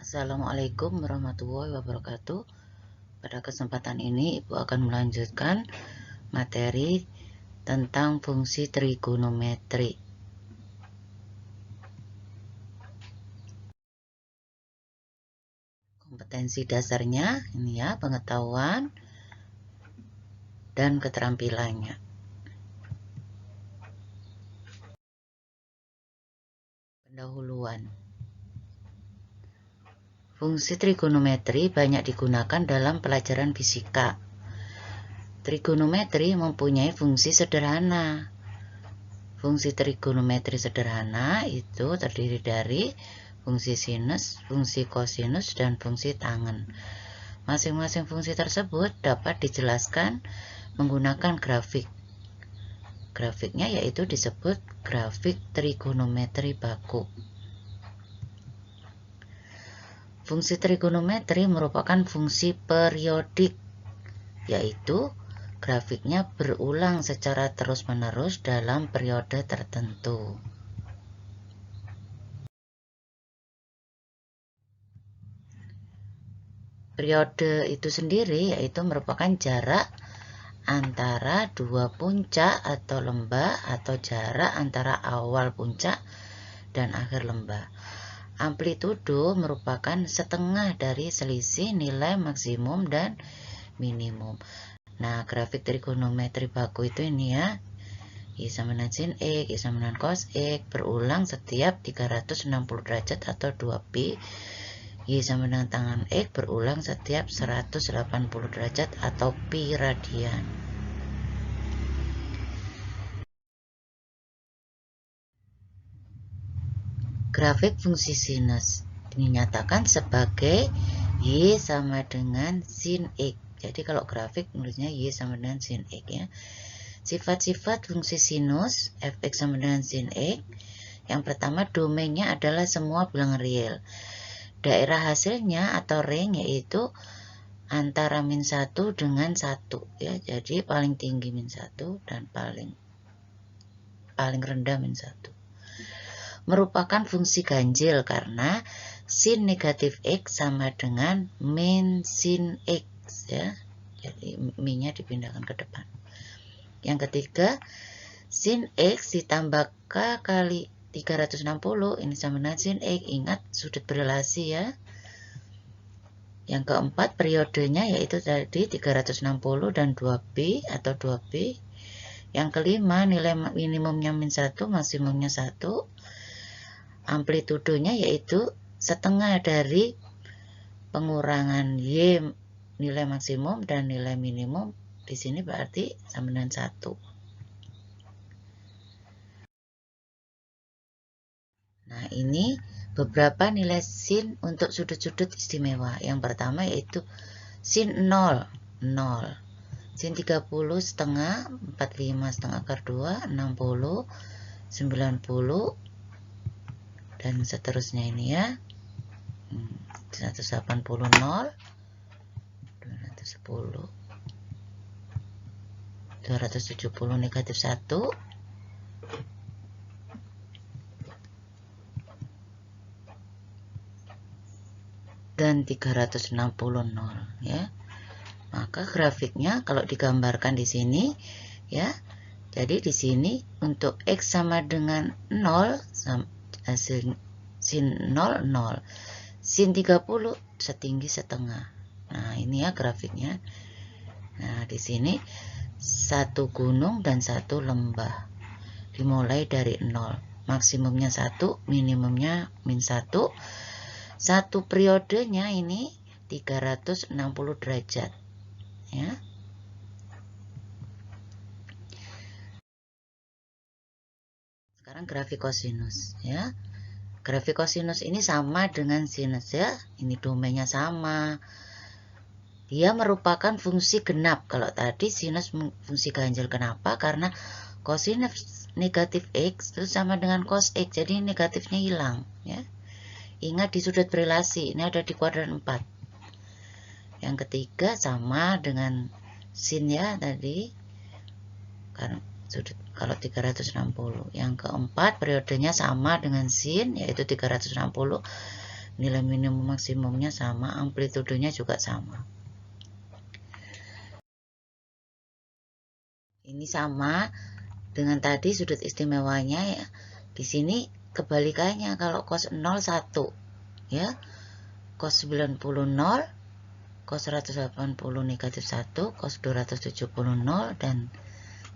Assalamualaikum warahmatullahi wabarakatuh. Pada kesempatan ini Ibu akan melanjutkan materi tentang fungsi trigonometri. Kompetensi dasarnya ini ya, pengetahuan dan keterampilannya. Pendahuluan. Fungsi trigonometri banyak digunakan dalam pelajaran fisika. Trigonometri mempunyai fungsi sederhana. Fungsi trigonometri sederhana itu terdiri dari fungsi sinus, fungsi kosinus, dan fungsi tangen. Masing-masing fungsi tersebut dapat dijelaskan menggunakan grafik. Grafiknya yaitu disebut grafik trigonometri baku. Fungsi trigonometri merupakan fungsi periodik, yaitu grafiknya berulang secara terus-menerus dalam periode tertentu. Periode itu sendiri yaitu merupakan jarak antara dua puncak atau lembah atau jarak antara awal puncak dan akhir lembah. Amplitudo merupakan setengah dari selisih nilai maksimum dan minimum. Nah, grafik trigonometri baku itu ini ya. Y sama dengan sin X, Y sama dengan cos X berulang setiap 360 derajat atau 2pi. Y sama dengan tangan X berulang setiap 180 derajat atau pi radian. Grafik fungsi sinus dinyatakan sebagai Y sama dengan sin X. Jadi kalau grafik nulisnya Y sama dengan sin X ya. Sifat-sifat fungsi sinus fx sama dengan sin X. Yang pertama, domainnya adalah semua bilangan real. Daerah hasilnya atau range yaitu antara min 1 dengan 1 ya. Jadi paling tinggi min 1 dan paling rendah min 1. Merupakan fungsi ganjil karena sin negatif X sama dengan min sin X ya. Jadi minnya dipindahkan ke depan. Yang ketiga, sin X ditambah K kali 360 ini sama dengan sin X. Ingat sudut berelasi ya. Yang keempat, periodenya yaitu tadi 360 dan 2pi atau 2pi. Yang kelima, nilai minimumnya min 1, maksimumnya 1. Amplitudonya yaitu setengah dari pengurangan Y nilai maksimum dan nilai minimum. Di sini berarti sama dengan 1. Nah, ini beberapa nilai sin untuk sudut-sudut istimewa. Yang pertama yaitu sin 0, 0. Sin 30 setengah, 45 setengah akar 2, 60, 90, dan seterusnya ini ya. 180, 0, 210, 270 negatif 1, dan 360, 0 ya. Maka grafiknya kalau digambarkan di sini ya. Jadi di sini untuk X sama dengan 0 hasil sin 0 0. Sin 30 setinggi setengah. Nah, ini ya grafiknya. Nah, di sini satu gunung dan satu lembah. Dimulai dari 0. Maksimumnya 1, minimumnya min 1. Satu periodenya ini 360 derajat. Ya. Sekarang grafik kosinus ya. Grafik kosinus ini sama dengan sinus ya. Ini domainnya sama. Dia merupakan fungsi genap. Kalau tadi sinus fungsi ganjil, kenapa? Karena kosinus negatif X itu sama dengan cos X. Jadi negatifnya hilang ya. Ingat di sudut berelasi, ini ada di kuadran 4. Yang ketiga sama dengan sin ya tadi. Karena sudut kalau 360. Yang keempat periodenya sama dengan sin yaitu 360 nilai minimum maksimumnya sama, amplitudenya juga sama. Ini sama dengan tadi sudut istimewanya ya. Di sini kebalikannya, kalau cos 0 1 ya. Cos 90 0, cos 180 negatif 1, cos 270 0 dan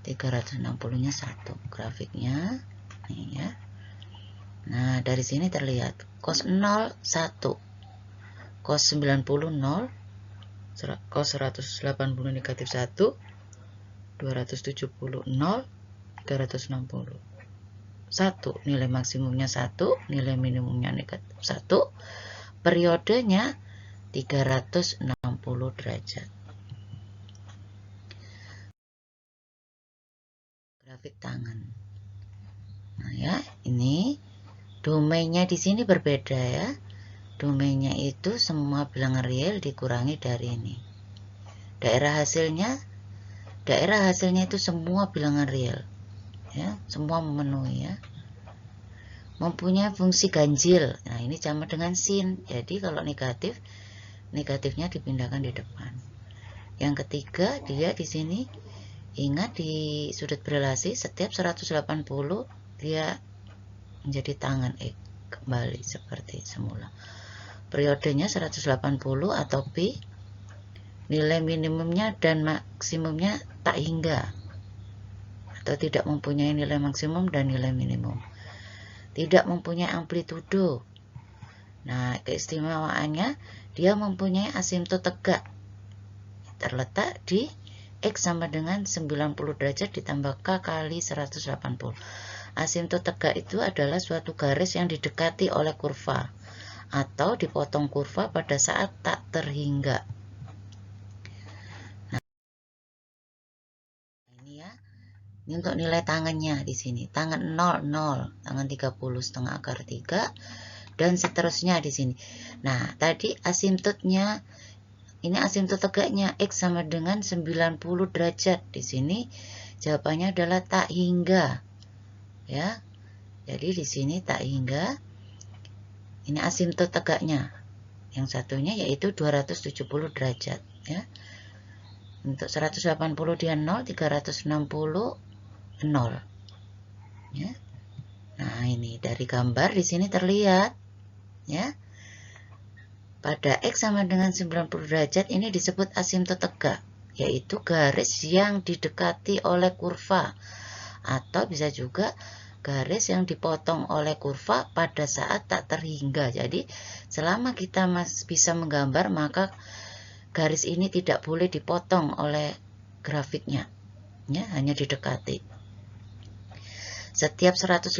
360-nya 1. Grafiknya nih ya. Nah, dari sini terlihat cos 0 1, cos 90 0, cos 180 negatif 1, 270 0, 360. 1, nilai maksimumnya 1, nilai minimumnya negatif 1, periodenya 360 derajat. Grafik tangan. Nah ya, ini domainnya di sini berbeda ya. Domainnya itu semua bilangan real dikurangi dari ini. Daerah hasilnya itu semua bilangan real. Ya, semua memenuhi ya. Mempunyai fungsi ganjil. Nah, ini sama dengan sin. Jadi kalau negatif, negatifnya dipindahkan di depan. Yang ketiga, dia di sini ingat di sudut berelasi setiap 180 dia menjadi tangan X kembali seperti semula. Periodenya 180 atau pi, nilai minimumnya dan maksimumnya tak hingga atau tidak mempunyai nilai maksimum dan nilai minimum. Tidak mempunyai amplitudo. Nah, keistimewaannya dia mempunyai asimtot tegak. Terletak di X sama dengan 90 derajat ditambah K kali 180. Asimtot tegak itu adalah suatu garis yang didekati oleh kurva atau dipotong kurva pada saat tak terhingga. Nah, ini ya. Ini untuk nilai tangannya di sini. Tangan 0, 0, tangan 30 setengah akar 3 dan seterusnya di sini. Nah, tadi asimtotnya ini asimtot tegaknya X sama dengan 90 derajat. Di sini jawabannya adalah tak hingga. Ya. Jadi di sini tak hingga. Ini asimtot tegaknya. Yang satunya yaitu 270 derajat, ya. Untuk 180 dia 0, 360 0. Ya. Nah, ini dari gambar di sini terlihat ya. Pada X sama dengan 90 derajat ini disebut asimtot tegak, yaitu garis yang didekati oleh kurva atau bisa juga garis yang dipotong oleh kurva pada saat tak terhingga. Jadi, selama kita bisa menggambar, maka garis ini tidak boleh dipotong oleh grafiknya. Ya, hanya didekati. Setiap 180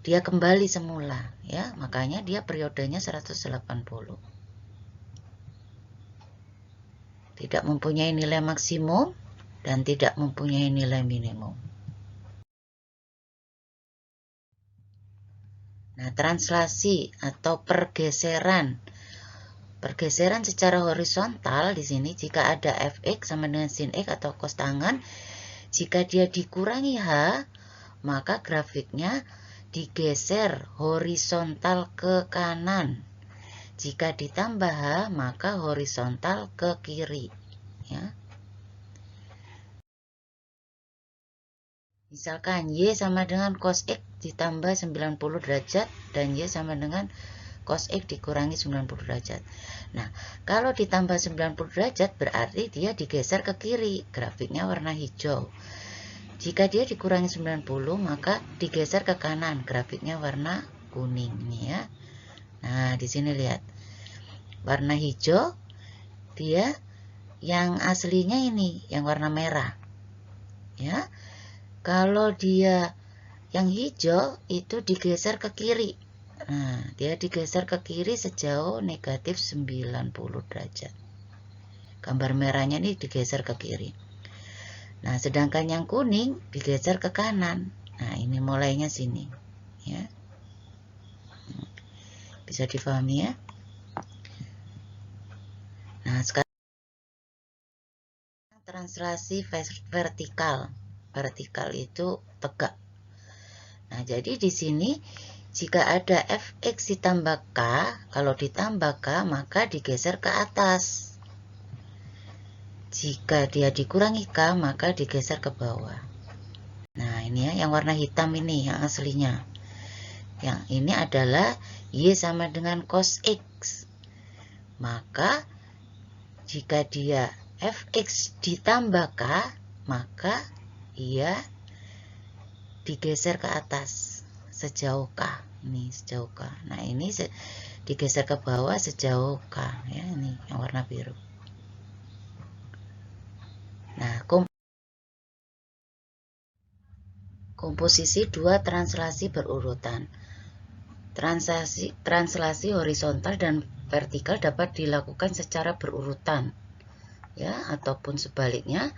dia kembali semula, ya. Makanya dia periodenya 180. Tidak mempunyai nilai maksimum dan tidak mempunyai nilai minimum. Nah, translasi atau pergeseran. Pergeseran secara horizontal di sini jika ada fx sama dengan sin x atau cos tangan, jika dia dikurangi h, maka grafiknya digeser horizontal ke kanan. Jika ditambah h, maka horizontal ke kiri. Ya. Misalkan y sama dengan cos x ditambah 90 derajat dan y sama dengan cos x dikurangi 90 derajat. Nah, kalau ditambah 90 derajat berarti dia digeser ke kiri. Grafiknya warna hijau. Jika dia dikurangi 90, maka digeser ke kanan. Grafiknya warna kuning nih ya. Nah, di sini lihat. Warna hijau dia yang aslinya ini, yang warna merah. Ya. Kalau dia yang hijau itu digeser ke kiri. Nah, dia digeser ke kiri sejauh negatif 90 derajat. Gambar merahnya ini digeser ke kiri. Nah, sedangkan yang kuning digeser ke kanan. Nah, ini mulainya sini. Ya. Bisa difahami ya? Nah, sekarang translasi vertikal. Vertikal itu tegak. Nah, jadi di sini Jika ada fx ditambah k, kalau ditambah k maka digeser ke atas. Jika dia dikurangi k maka digeser ke bawah. Nah ini ya yang warna hitam ini yang aslinya. Yang ini adalah y sama dengan cos x. Maka jika dia fx ditambah k maka ia digeser ke atas sejauh k, ini sejauh k. Nah ini digeser ke bawah sejauh k ya, ini yang warna biru. Nah komposisi dua translasi berurutan. Translasi horizontal dan vertikal dapat dilakukan secara berurutan ya, ataupun sebaliknya.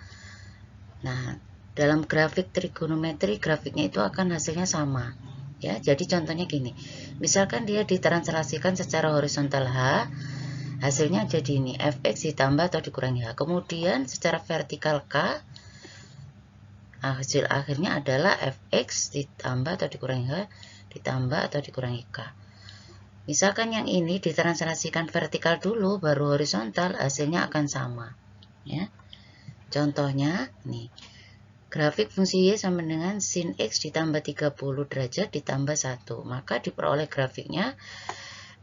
Nah dalam grafik trigonometri, grafiknya itu akan hasilnya sama ya. Jadi contohnya gini, misalkan dia ditranslasikan secara horizontal H, hasilnya jadi ini fx ditambah atau dikurangi H. Kemudian secara vertikal K, hasil akhirnya adalah fx ditambah atau dikurangi H ditambah atau dikurangi K. Misalkan yang ini ditranslasikan vertikal dulu baru horizontal, hasilnya akan sama ya. Contohnya nih, grafik fungsi y sama dengan sin x ditambah 30 derajat ditambah 1. Maka diperoleh grafiknya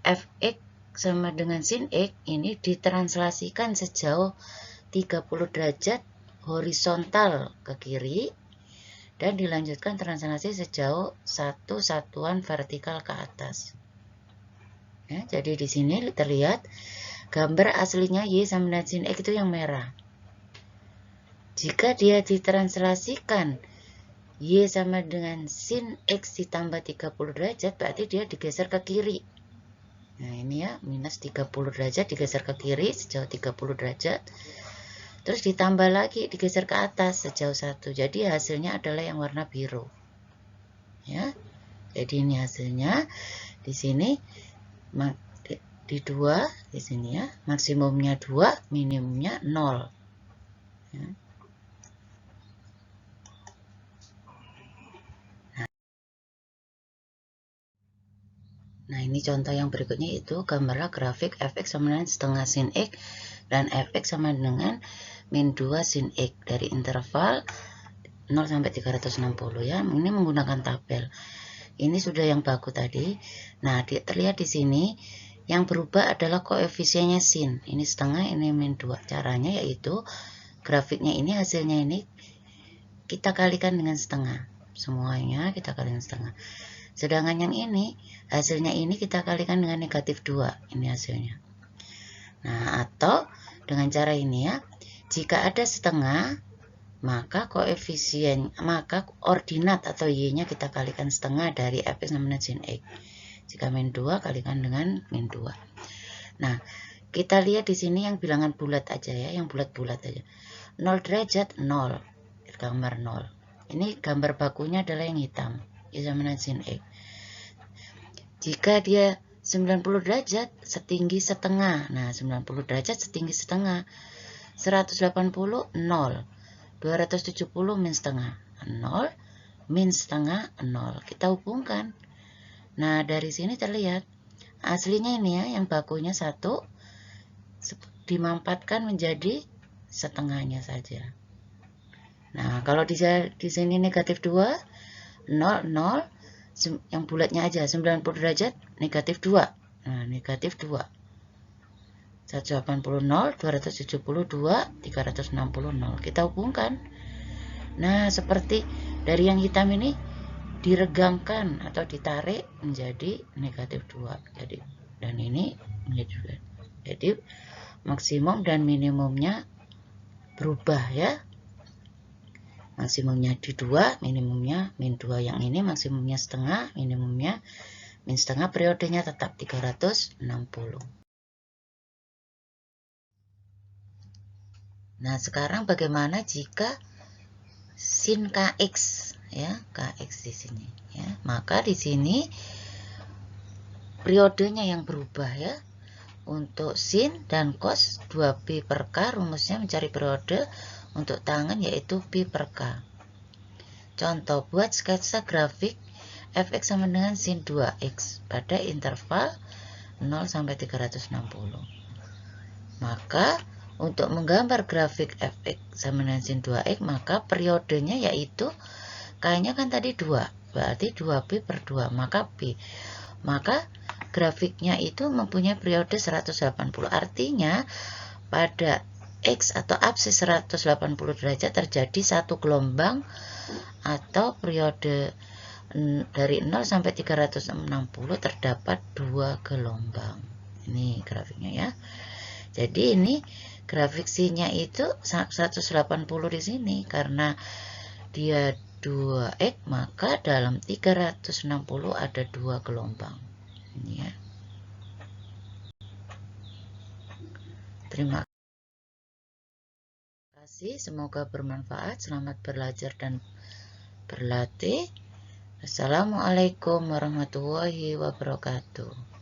fx sama dengan sin x ini ditranslasikan sejauh 30 derajat horizontal ke kiri dan dilanjutkan translasi sejauh 1 satuan vertikal ke atas. Ya, jadi di sini terlihat gambar aslinya y sama dengan sin x itu yang merah. Jika dia ditranslasikan y sama dengan sin x ditambah 30 derajat, berarti dia digeser ke kiri. Nah ini ya, minus 30 derajat digeser ke kiri sejauh 30 derajat. Terus ditambah lagi digeser ke atas sejauh 1. Jadi hasilnya adalah yang warna biru. Ya. Jadi ini hasilnya. Di sini di 2 di sini ya, maksimumnya 2, minimumnya 0. Ya. Nah, ini contoh yang berikutnya itu gambarlah grafik fx sama dengan setengah sin x dan fx sama dengan min 2 sin x dari interval 0 sampai 360 ya. Ini menggunakan tabel. Ini sudah yang baku tadi. Nah, terlihat di sini yang berubah adalah koefisiennya sin. Ini setengah, ini min 2. Caranya yaitu grafiknya ini hasilnya ini kita kalikan dengan setengah. Semuanya kita kalikan setengah. Sedangkan yang ini, hasilnya ini kita kalikan dengan negatif 2. Ini hasilnya. Nah, atau dengan cara ini ya. Jika ada setengah, maka ordinat atau y-nya kita kalikan setengah dari fx sama dengan sin x. Jika min 2 kalikan dengan min 2. Nah, kita lihat di sini yang bilangan bulat aja ya, yang bulat-bulat aja. 0 derajat 0. Gambar 0. Ini gambar bakunya adalah yang hitam. Y sama dengan sin x. Jika dia 90 derajat setinggi setengah. Nah, 90 derajat setinggi setengah. 180 0. 270 min setengah 0, min setengah 0. Kita hubungkan. Nah, dari sini terlihat aslinya ini ya, yang bakunya 1 dimampatkan menjadi setengahnya saja. Nah, kalau di sini negatif 2, 0, 0, yang bulatnya aja 90 derajat negatif 2. Nah, negatif 2. 180 0, 272, 360 0. Kita hubungkan. Nah, seperti dari yang hitam ini diregangkan atau ditarik menjadi negatif 2. Jadi, dan ini menjadi 2. Jadi, maksimum dan minimumnya berubah ya. Maksimumnya di 2, minimumnya min 2. Yang ini maksimumnya setengah, minimumnya min setengah, periodenya tetap 360. Nah, sekarang bagaimana jika sin kx ya, kx di sini ya. Maka di sini periodenya yang berubah ya. Untuk sin dan cos 2pi per k, rumusnya mencari periode untuk tangen yaitu pi per k. Contoh, buat sketsa grafik fx sama dengan sin 2x pada interval 0 sampai 360. Maka untuk menggambar grafik fx sama dengan sin 2x, maka periodenya yaitu K-nya kan tadi 2, berarti 2B per 2, maka B. Maka grafiknya itu mempunyai periode 180. Artinya pada X atau absis 180 derajat terjadi satu gelombang atau periode dari 0 sampai 360 terdapat 2 gelombang. Ini grafiknya ya. Jadi ini grafik C-nya itu 180 di sini karena dia 2x, maka dalam 360 ada 2 gelombang. Ini ya. Terima kasih, semoga bermanfaat. Selamat belajar dan berlatih. Assalamualaikum warahmatullahi wabarakatuh.